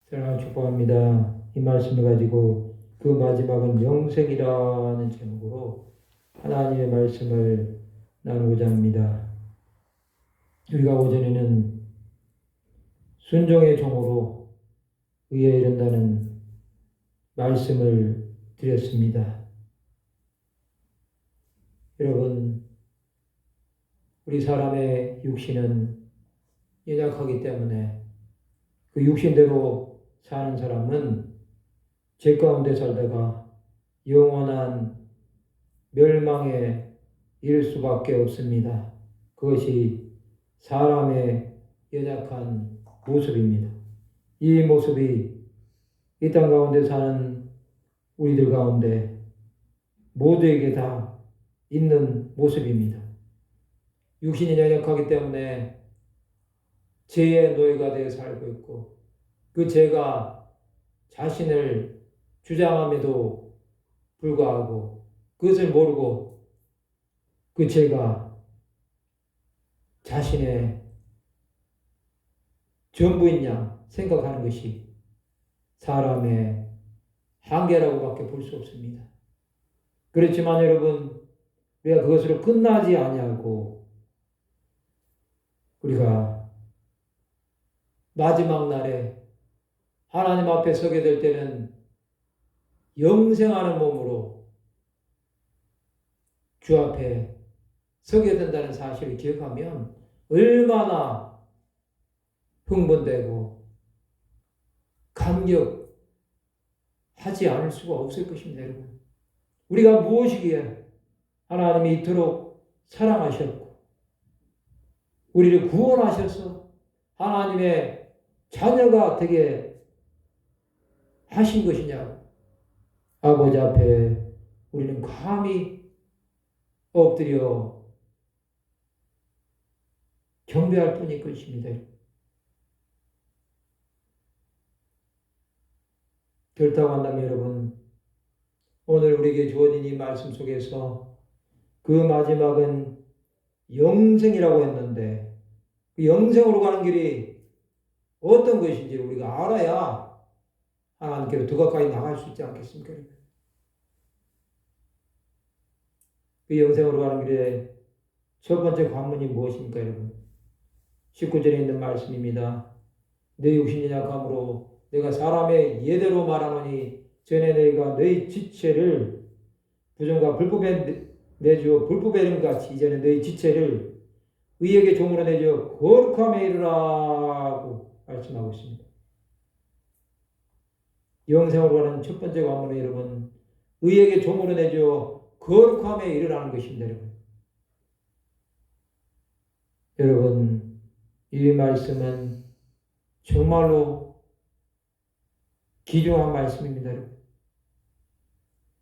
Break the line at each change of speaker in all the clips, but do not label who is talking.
사랑을 축복합니다. 이 말씀을 가지고 그 마지막은 영생이라는 제목으로 하나님의 말씀을 나누고자 합니다. 우리가 오전에는 순종의 종으로 의에 이른다는 말씀을 드렸습니다. 여러분, 우리 사람의 육신은 연약하기 때문에 그 육신대로 사는 사람은 죄 가운데 살다가 영원한 멸망에 이를 수밖에 없습니다. 그것이 사람의 연약한 모습입니다. 이 모습이 이 땅 가운데 사는 우리들 가운데 모두에게 다 있는 모습입니다. 육신이 연약하기 때문에 죄의 노예가 되어 살고 있고 그 죄가 자신을 주장함에도 불구하고 그것을 모르고 그 죄가 자신의 전부인 양 생각하는 것이 사람의 한계라고밖에 볼 수 없습니다. 그렇지만 여러분, 우리가 그것으로 끝나지 아니하고 우리가 마지막 날에 하나님 앞에 서게 될 때는 영생하는 몸으로 주 앞에 서게 된다는 사실을 기억하면 얼마나 흥분되고 감격하지 않을 수가 없을 것입니다, 여러분. 우리가 무엇이기에 하나님이 이토록 사랑하셨고 우리를 구원하셔서 하나님의 자녀가 되게 하신 것이냐고. 아버지 앞에 우리는 감히 엎드려 경배할 뿐일 것입니다. 그렇다고 한다면 여러분, 오늘 우리에게 주어진 이 말씀 속에서 그 마지막은 영생이라고 했는데 그 영생으로 가는 길이 어떤 것인지 우리가 알아야 하나님께로 더 가까이 나갈 수 있지 않겠습니까? 그 영생으로 가는 길에 첫 번째 관문이 무엇입니까, 여러분? 19절에 있는 말씀입니다. 내 육신이 약함으로 내가 사람의 예대로 말하노니 전에 너희가 너희 지체를 부정과 불법에 내주어 불법에 이른 같이 이제는 너희 지체를 의에게 종으로 내주어 거룩함에 이르라고 말씀하고 있습니다. 영생으로 가는 첫 번째 관문은 여러분, 의에게 종으로 내주어 거룩함에 이르라는 것입니다. 여러분, 이 말씀은 정말로 귀중한 말씀입니다.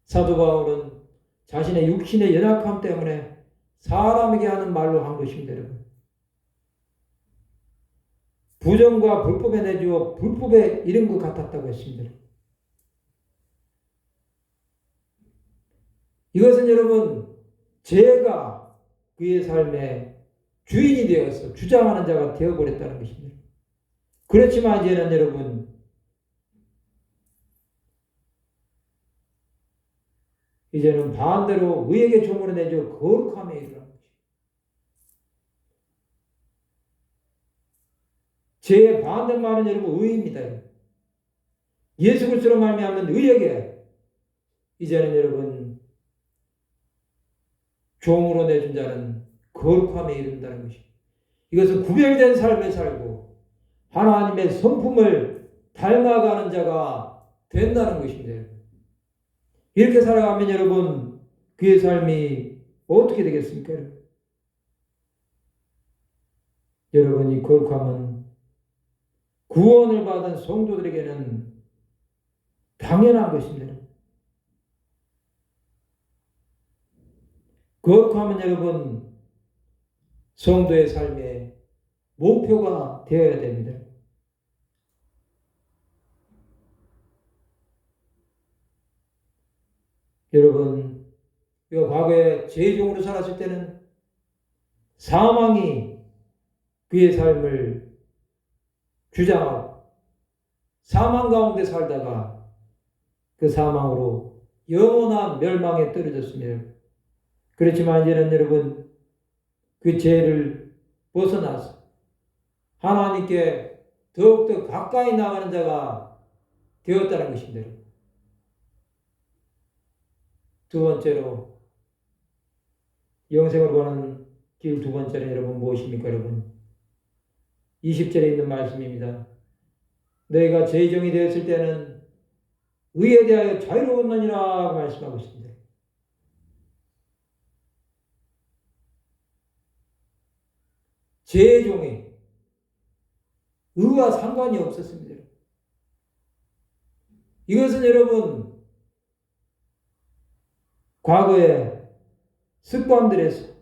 사도 바울은 자신의 육신의 연약함 때문에 사람에게 하는 말로 한 것입니다. 부정과 불법에 내주어 불법에 이른 것 같았다고 했습니다. 이것은 여러분, 죄가 그의 삶의 주인이 되어서 주장하는 자가 되어버렸다는 것입니다. 그렇지만 이제는 여러분, 이제는 반대로 의에게 종으로 내줘 거룩함에 이르라는 것입니다. 죄의 반대말은 여러분 의입니다. 예수 그리스도로 말미암는 의에게 이제는 여러분 종으로 내준 자는 거룩함에 이른다는 것입니다. 이것은 구별된 삶을 살고 하나님의 성품을 닮아가는 자가 된다는 것입니다. 이렇게 살아가면 여러분 그의 삶이 어떻게 되겠습니까? 여러분, 이 거룩함은 구원을 받은 성도들에게는 당연한 것입니다. 거룩함은 여러분 성도의 삶의 목표가 되어야 됩니다. 여러분, 우리가 과거에 죄종으로 살았을 때는 사망이 그의 삶을 주장하고 사망 가운데 살다가 그 사망으로 영원한 멸망에 떨어졌습니다. 그렇지만 이제는 여러분 그 죄를 벗어나서 하나님께 더욱더 가까이 나가는 자가 되었다는 것입니다. 두 번째로 영생으로 가는 길 두 번째는 여러분 무엇입니까? 여러분 20절에 있는 말씀입니다. 너희가 죄종이 되었을 때는 의에 대하여 자유로웠느니라 말씀하고 있습니다. 죄종이 의와 상관이 없었습니다. 이것은 여러분 과거의 습관들에서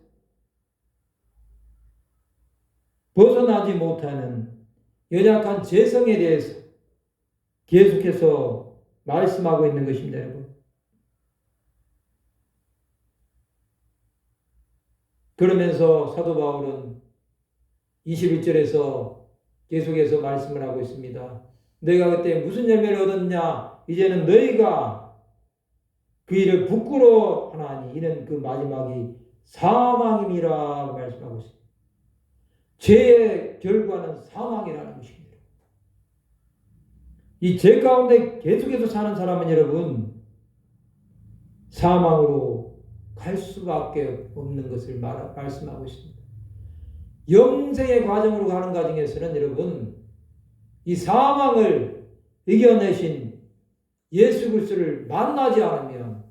벗어나지 못하는 연약한 죄성에 대해서 계속해서 말씀하고 있는 것입니다. 여러분. 그러면서 사도 바울은 21절에서 계속해서 말씀을 하고 있습니다. 너희가 그때 무슨 열매를 얻었냐? 이제는 너희가 그 일을 부끄러워하나니 이는 그 마지막이 사망임이라 말씀하고 있습니다. 죄의 결과는 사망이라는 것입니다. 이 죄 가운데 계속해서 사는 사람은 여러분 사망으로 갈 수밖에 없는 것을 말씀하고 있습니다. 영생의 과정으로 가는 과정에서는 여러분 이 사망을 이겨내신 예수 그리스도를 만나지 않으면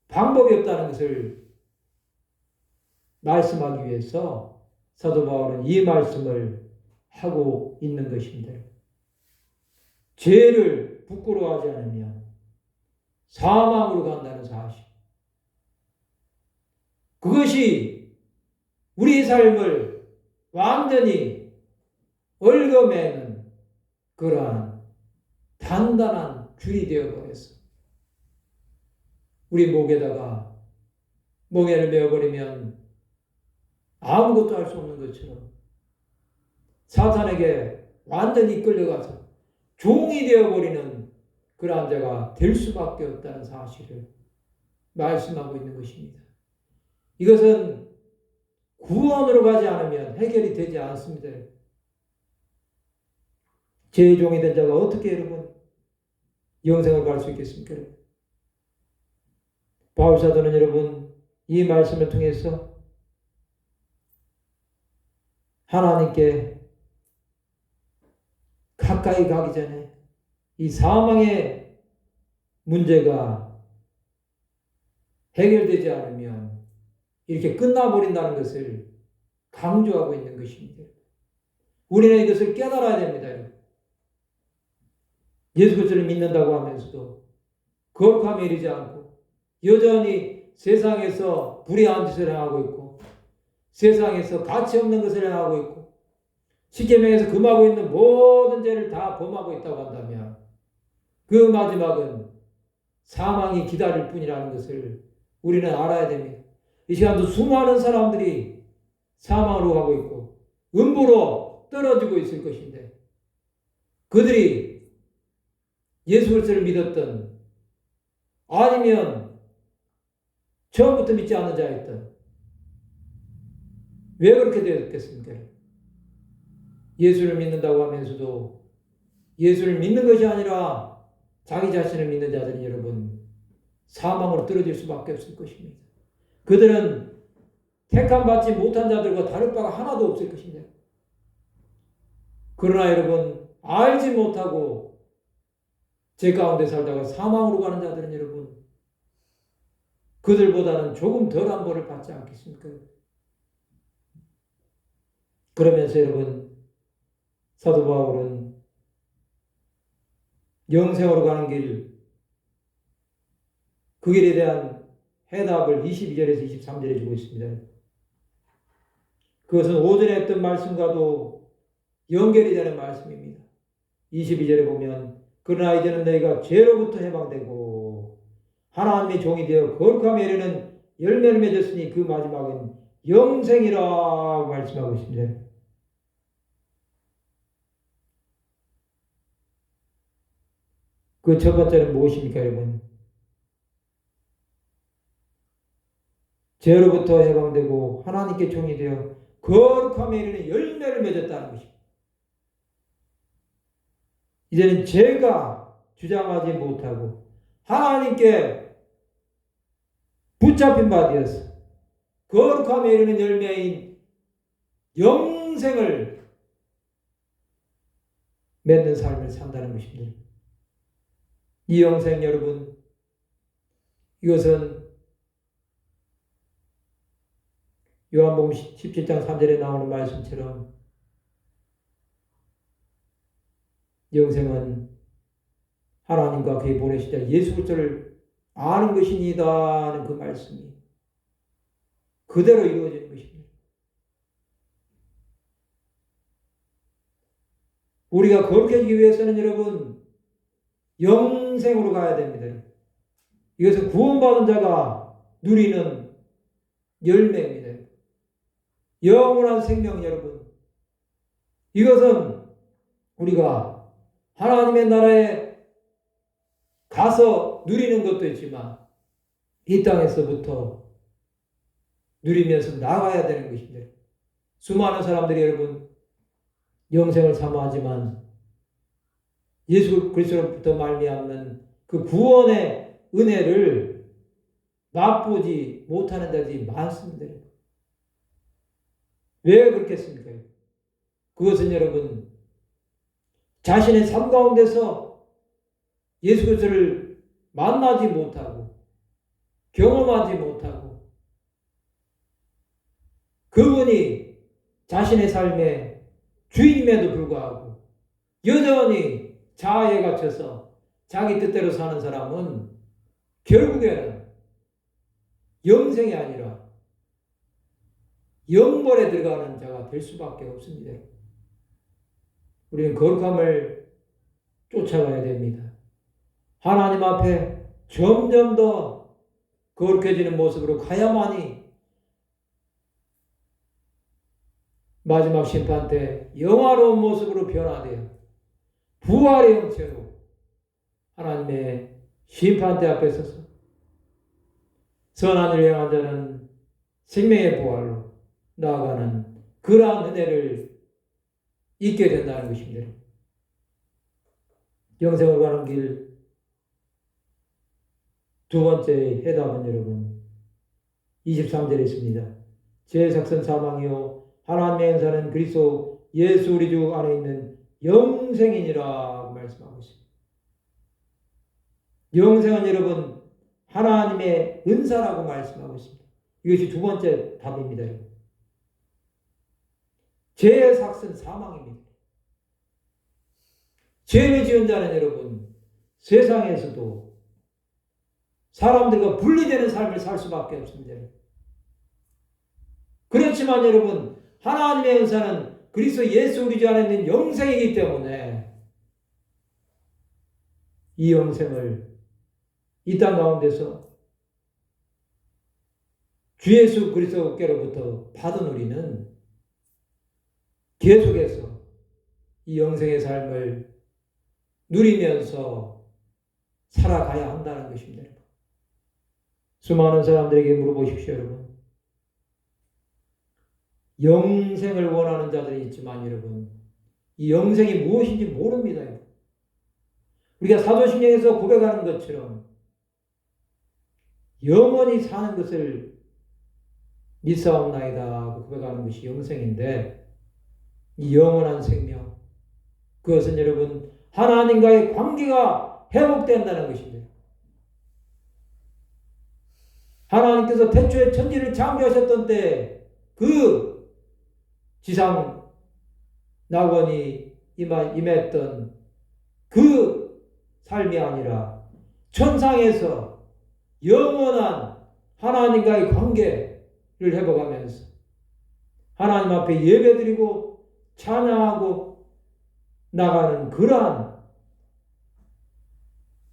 방법이 없다는 것을 말씀하기 위해서 사도 바울은 이 말씀을 하고 있는 것입니다. 죄를 부끄러워하지 않으면 사망으로 간다는 사실. 그것이 우리 삶을 완전히 얽어매는 그러한 단단한 줄이 되어버렸어. 우리 목에다가 멍에를 메어버리면 아무것도 할 수 없는 것처럼 사탄에게 완전히 끌려가서 종이 되어버리는 그러한 자가 될 수밖에 없다는 사실을 말씀하고 있는 것입니다. 이것은 구원으로 가지 않으면 해결이 되지 않습니다. 죄의 종이 된 자가 어떻게 여러분 영생을 갈 수 있겠습니까? 바울 사도는 여러분 이 말씀을 통해서 하나님께 가까이 가기 전에 이 사망의 문제가 해결되지 않으면 이렇게 끝나버린다는 것을 강조하고 있는 것입니다. 우리는 이것을 깨달아야 됩니다. 예수 그리스도를 믿는다고 하면서도 거룩함에 이르지 않고 여전히 세상에서 불의한 짓을 행하고 있고 세상에서 가치 없는 것을 행하고 있고 십계명에서 금하고 있는 모든 죄를 다 범하고 있다고 한다면 그 마지막은 사망이 기다릴 뿐이라는 것을 우리는 알아야 됩니다. 이 시간도 수많은 사람들이 사망으로 가고 있고 음부로 떨어지고 있을 것인데 그들이 예수 그리스도를 믿었던 아니면 처음부터 믿지 않는 자였던 왜 그렇게 되었겠습니까? 예수를 믿는다고 하면서도 예수를 믿는 것이 아니라 자기 자신을 믿는 자들은 여러분 사망으로 떨어질 수밖에 없을 것입니다. 그들은 택함받지 못한 자들과 다를 바가 하나도 없을 것입니다. 그러나 여러분 알지 못하고 죄 가운데 살다가 사망으로 가는 자들은 여러분 그들보다는 조금 덜한 벌을 받지 않겠습니까? 그러면서 여러분 사도 바울은 영생으로 가는 길, 그 길에 대한 해답을 22절에서 23절에 주고 있습니다. 그것은 오전에 했던 말씀과도 연결이 되는 말씀입니다. 22절에 보면 그러나 이제는 너희가 죄로부터 해방되고 하나님의 종이 되어 거룩함에 이르는 열매를 맺었으니 그 마지막은 영생이라 말씀하고 있습니다. 그 첫 번째는 무엇입니까, 여러분? 죄로부터 해방되고 하나님께 종이 되어 거룩함에 이르는 열매를 맺었다는 것입니다. 이제는 죄가 주장하지 못하고 하나님께 붙잡힌 바 되어서 거룩함에 이르는 열매인 영생을 맺는 삶을 산다는 것입니다. 이 영생 여러분, 이것은 요한복음 17장 3절에 나오는 말씀처럼 영생은 하나님과 그의 보내시자 예수 그리스도를 아는 것이니이다 하는 그 말씀이 그대로 이루어지는 것입니다. 우리가 거룩해지기 위해서는 여러분 영생으로 가야 됩니다. 이것은 구원받은 자가 누리는 열매입니다. 영원한 생명 여러분, 이것은 우리가 하나님의 나라에 가서 누리는 것도 있지만 이 땅에서부터 누리면서 나가야 되는 것입니다. 수많은 사람들이 여러분 영생을 사모하지만 예수 그리스도로부터 말미암는 그 구원의 은혜를 맛보지 못하는 자들이 많습니다. 왜 그렇겠습니까? 그것은 여러분 자신의 삶 가운데서 예수 그리스도를 만나지 못하고 경험하지 못하고 그분이 자신의 삶의 주인임에도 불구하고 여전히 자아에 갇혀서 자기 뜻대로 사는 사람은 결국에는 영생이 아니라 영벌에 들어가는 자가 될 수밖에 없습니다. 우리는 거룩함을 쫓아가야 됩니다. 하나님 앞에 점점 더 거룩해지는 모습으로 가야만이 마지막 심판 때 영화로운 모습으로 변화되어 부활의 형체로 하나님의 심판대 앞에 서서 선한 일을 행한 자는 생명의 부활로 나아가는 그러한 은혜를 잊게 된다는 것입니다. 영생으로 가는 길 두 번째 해답은 여러분 23절에 있습니다. 제 작선 사망이요 하나님의 은사는 그리스도 예수 우리 주 안에 있는 영생이니라 말씀하고 있습니다. 영생은 여러분 하나님의 은사라고 말씀하고 있습니다. 이것이 두 번째 답입니다. 죄의 삭은 사망입니다. 죄를 지은 자는 여러분 세상에서도 사람들과 분리되는 삶을 살 수밖에 없습니다. 그렇지만 여러분 하나님의 은사는 그리스도 예수 우리 주 안에 있는 영생이기 때문에 이 영생을 이 땅 가운데서 주 예수 그리스도께로부터 받은 우리는 계속해서 이 영생의 삶을 누리면서 살아가야 한다는 것입니다. 수많은 사람들에게 물어보십시오, 여러분. 영생을 원하는 자들이 있지만 여러분, 이 영생이 무엇인지 모릅니다. 우리가 사도신경에서 고백하는 것처럼 영원히 사는 것을 믿사옵나이다 고백하는 것이 영생인데 이 영원한 생명, 그것은 여러분 하나님과의 관계가 회복된다는 것입니다. 하나님께서 태초에 천지를 창조하셨던 때 그 지상 낙원이 임했던 그 삶이 아니라 천상에서 영원한 하나님과의 관계를 회복하면서 하나님 앞에 예배드리고 찬양하고 나가는 그러한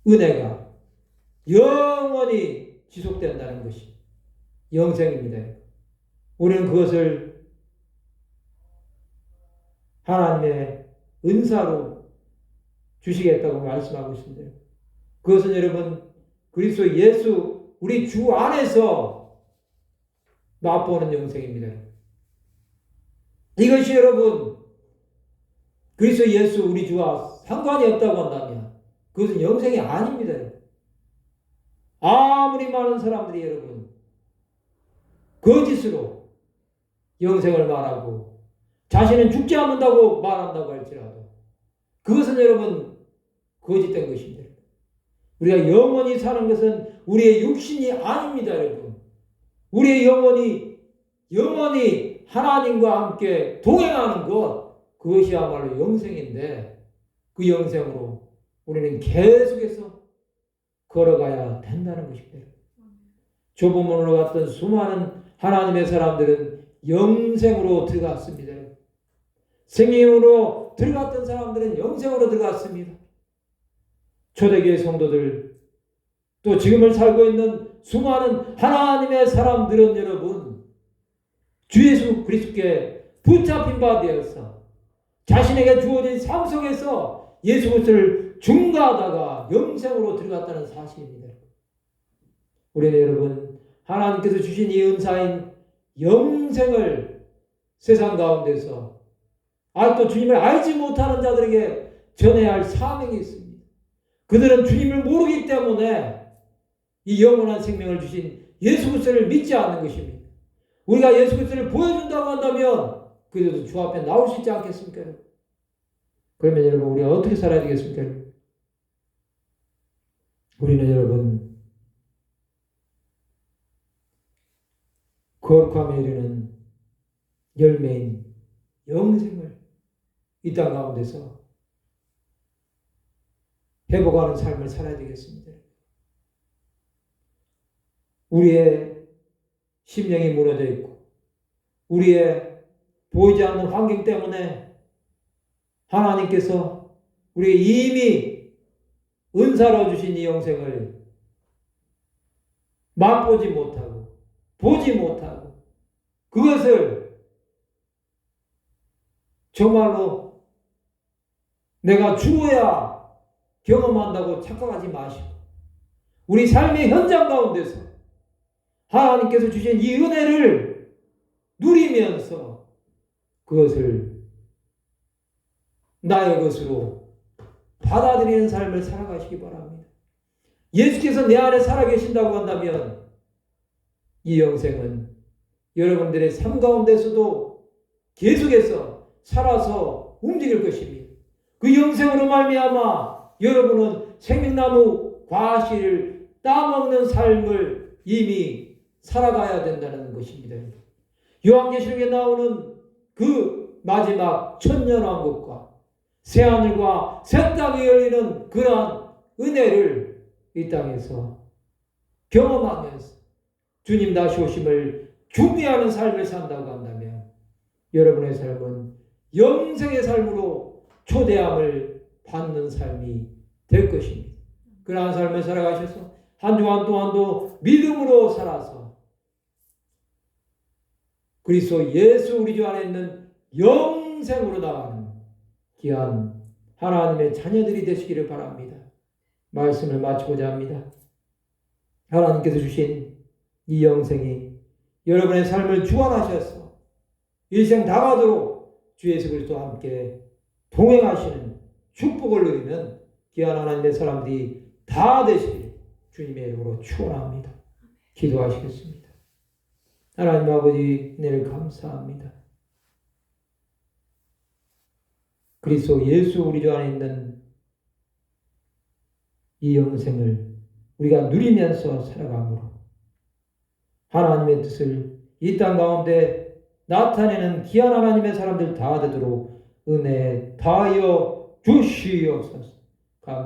은혜가 영원히 지속된다는 것이 영생입니다. 우리는 그것을 하나님의 은사로 주시겠다고 말씀하고 있습니다. 그것은 여러분 그리스도 예수 우리 주 안에서 맛보는 영생입니다. 이것이 여러분 그리스도 예수 우리 주와 상관이 없다고 한다면 그것은 영생이 아닙니다. 아무리 많은 사람들이 여러분 거짓으로 영생을 말하고 자신은 죽지 않는다고 말한다고 할지라도 그것은 여러분 거짓된 것입니다. 우리가 영원히 사는 것은 우리의 육신이 아닙니다. 여러분 우리의 영원히 하나님과 함께 동행하는 것 그것이야말로 영생인데 그 영생으로 우리는 계속해서 걸어가야 된다는 것입니다. 좁은 문으로 갔던 수많은 하나님의 사람들은 영생으로 들어갔습니다. 생명으로 들어갔던 사람들은 영생으로 들어갔습니다. 초대교회 성도들 또 지금을 살고 있는 수많은 하나님의 사람들은 여러분 주 예수 그리스도께 붙잡힌 바 되어서 자신에게 주어진 삶 속에서 예수 그리스도를 중가하다가 영생으로 들어갔다는 사실입니다. 우리는 여러분 하나님께서 주신 이 은사인 영생을 세상 가운데서 아직도 주님을 알지 못하는 자들에게 전해야 할 사명이 있습니다. 그들은 주님을 모르기 때문에 이 영원한 생명을 주신 예수 그리스도를 믿지 않는 것입니다. 우리가 예수 그리스도를 보여준다고 한다면 그래도 주 앞에 나올 수 있지 않겠습니까? 그러면 여러분 우리가 어떻게 살아야 되겠습니까? 우리는 여러분 거룩함에 이르는 열매인 영생을 이 땅 가운데서 회복하는 삶을 살아야 되겠습니다. 우리의 심령이 무너져 있고 우리의 보이지 않는 환경 때문에 하나님께서 우리에게 이미 은사로 주신 이 영생을 맛보지 못하고 보지 못하고 그것을 정말로 내가 죽어야 경험한다고 착각하지 마시고 우리 삶의 현장 가운데서 하나님께서 주신 이 은혜를 누리면서 그것을 나의 것으로 받아들이는 삶을 살아가시기 바랍니다. 예수께서 내 안에 살아계신다고 한다면 이 영생은 여러분들의 삶 가운데서도 계속해서 살아서 움직일 것입니다. 그 영생으로 말미암아 여러분은 생명나무 과실을 따먹는 삶을 이미 살아가야 된다는 것입니다. 요한계시록에 나오는 그 마지막 천년왕국과 새하늘과 새 땅이 열리는 그러한 은혜를 이 땅에서 경험하면서 주님 다시 오심을 준비하는 삶을 산다고 한다면 여러분의 삶은 영생의 삶으로 초대함을 받는 삶이 될 것입니다. 그러한 삶을 살아가셔서 한 주간 동안도 믿음으로 살아서 그리스도 예수 우리 주 안에 있는 영생으로 나가는 귀한 하나님의 자녀들이 되시기를 바랍니다. 말씀을 마치고자 합니다. 하나님께서 주신 이 영생이 여러분의 삶을 주관하셔서 일생 다가도록 주 예수 그리스도와 함께 동행하시는 축복을 누리는 귀한 하나님의 사람들이 다 되시기를 주님의 이름으로 축원합니다. 기도하시겠습니다. 하나님 아버지 은혜를 감사합니다. 그리스도 예수 우리 주 안에 있는 이 영생을 우리가 누리면서 살아감으로 하나님의 뜻을 이 땅 가운데 나타내는 귀한 하나님의 사람들 다 되도록 은혜 다하여 주시옵소서. 감사합니다.